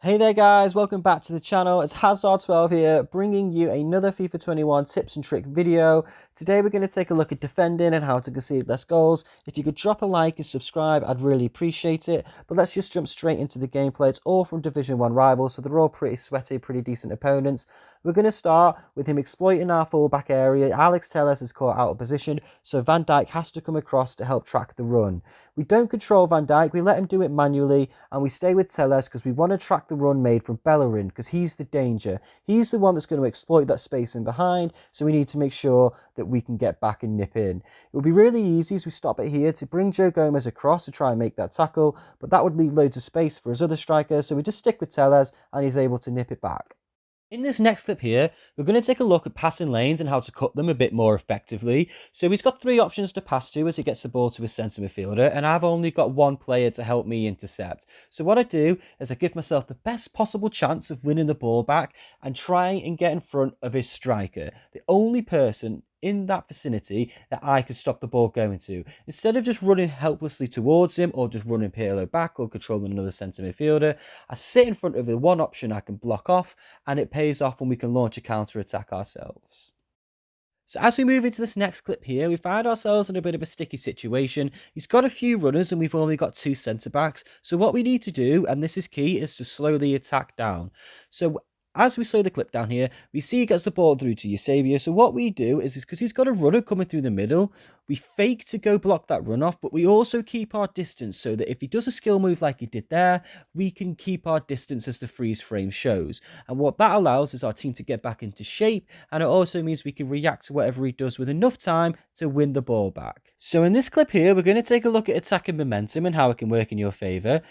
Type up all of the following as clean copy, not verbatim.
Hey there guys, welcome back to the channel. It's Hazard12 here, bringing you another FIFA 21 tips and trick video. Today we're going to take a look at defending and how to concede less goals. If you could drop a like and subscribe, I'd really appreciate it. But let's just jump straight into the gameplay. It's all from Division 1 rivals, so they're all pretty sweaty, pretty decent opponents. We're going to start with him exploiting our fullback area. Alex Telles is caught out of position, so Van Dijk has to come across to help track the run. We don't control Van Dijk, we let him do it manually, and we stay with Telles because we want to track the run made from Bellerin, because he's the danger. He's the one that's going to exploit that space in behind, so we need to make sure that we can get back and nip in. It will be really easy as we stop it here to bring Joe Gomez across to try and make that tackle, but that would leave loads of space for his other striker, so we just stick with Telles and he's able to nip it back. In this next clip here, we're going to take a look at passing lanes and how to cut them a bit more effectively. So he's got three options to pass to as he gets the ball to his centre midfielder, and I've only got one player to help me intercept. So what I do is I give myself the best possible chance of winning the ball back and try and get in front of his striker, the only person in that vicinity that I could stop the ball going to. Instead of just running helplessly towards him or just running Pirlo back or controlling another centre midfielder, I sit in front of the one option I can block off, and it pays off when we can launch a counter attack ourselves. So as we move into this next clip here, we find ourselves in a bit of a sticky situation. He's got a few runners and we've only got two centre backs. So what we need to do, and this is key, is to slow the attack down. So as we slow the clip down here, we see he gets the ball through to Eusebio. So what we do is because he's got a runner coming through the middle, we fake to go block that run off, but we also keep our distance so that if he does a skill move like he did there, we can keep our distance as the freeze frame shows. And what that allows is our team to get back into shape, and it also means we can react to whatever he does with enough time to win the ball back. So in this clip here, we're going to take a look at attacking momentum and how it can work in your favour.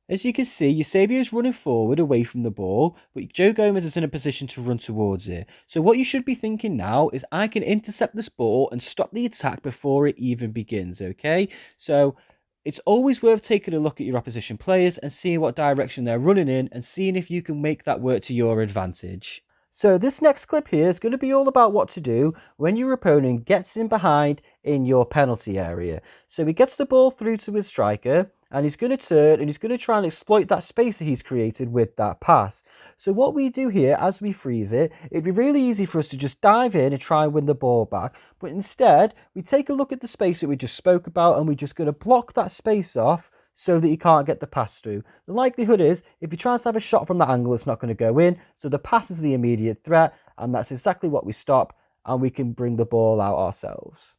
As you can see, Eusebio is running forward away from the ball, but Joe Gomez is in a position to run towards it. So what you should be thinking now is I can intercept this ball and stop the attack before it even begins, okay? So it's always worth taking a look at your opposition players and seeing what direction they're running in and seeing if you can make that work to your advantage. So this next clip here is going to be all about what to do when your opponent gets in behind in your penalty area. So he gets the ball through to his striker, and he's going to turn and he's going to try and exploit that space that he's created with that pass. So what we do here, as we freeze it, it'd be really easy for us to just dive in and try and win the ball back. But instead, we take a look at the space that we just spoke about, and we're just going to block that space off so that he can't get the pass through. The likelihood is, if he tries to have a shot from that angle, it's not going to go in. So the pass is the immediate threat, and that's exactly what we stop, and we can bring the ball out ourselves.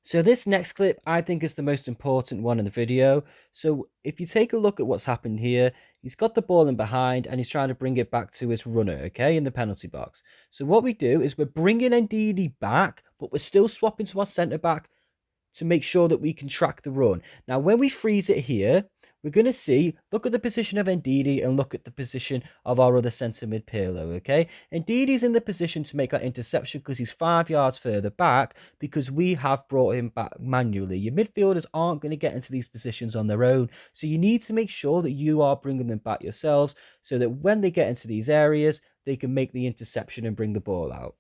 So this next clip, I think, is the most important one in the video. So if you take a look at what's happened here, he's got the ball in behind and he's trying to bring it back to his runner, okay, in the penalty box. So what we do is we're bringing Ndidi back, but we're still swapping to our centre-back to make sure that we can track the run. Now, when we freeze it here, we're going to see, look at the position of Ndidi and look at the position of our other centre mid Pirlo, okay? Ndidi's in the position to make that interception because he's 5 yards further back because we have brought him back manually. Your midfielders aren't going to get into these positions on their own, so you need to make sure that you are bringing them back yourselves so that when they get into these areas, they can make the interception and bring the ball out.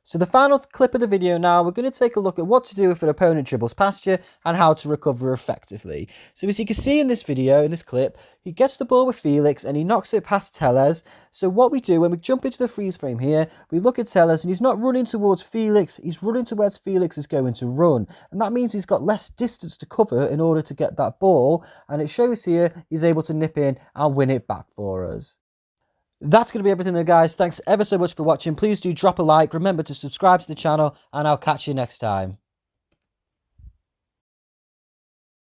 So the final clip of the video now, we're going to take a look at what to do if an opponent dribbles past you and how to recover effectively. So as you can see in this video, in this clip, he gets the ball with Felix and he knocks it past Telles. So what we do when we jump into the freeze frame here, we look at Telles and he's not running towards Felix, he's running towards Felix is going to run. And that means he's got less distance to cover in order to get that ball. And it shows here he's able to nip in and win it back for us. That's going to be everything though, guys. Thanks ever so much for watching. Please do drop a like. Remember to subscribe to the channel, and I'll catch you next time.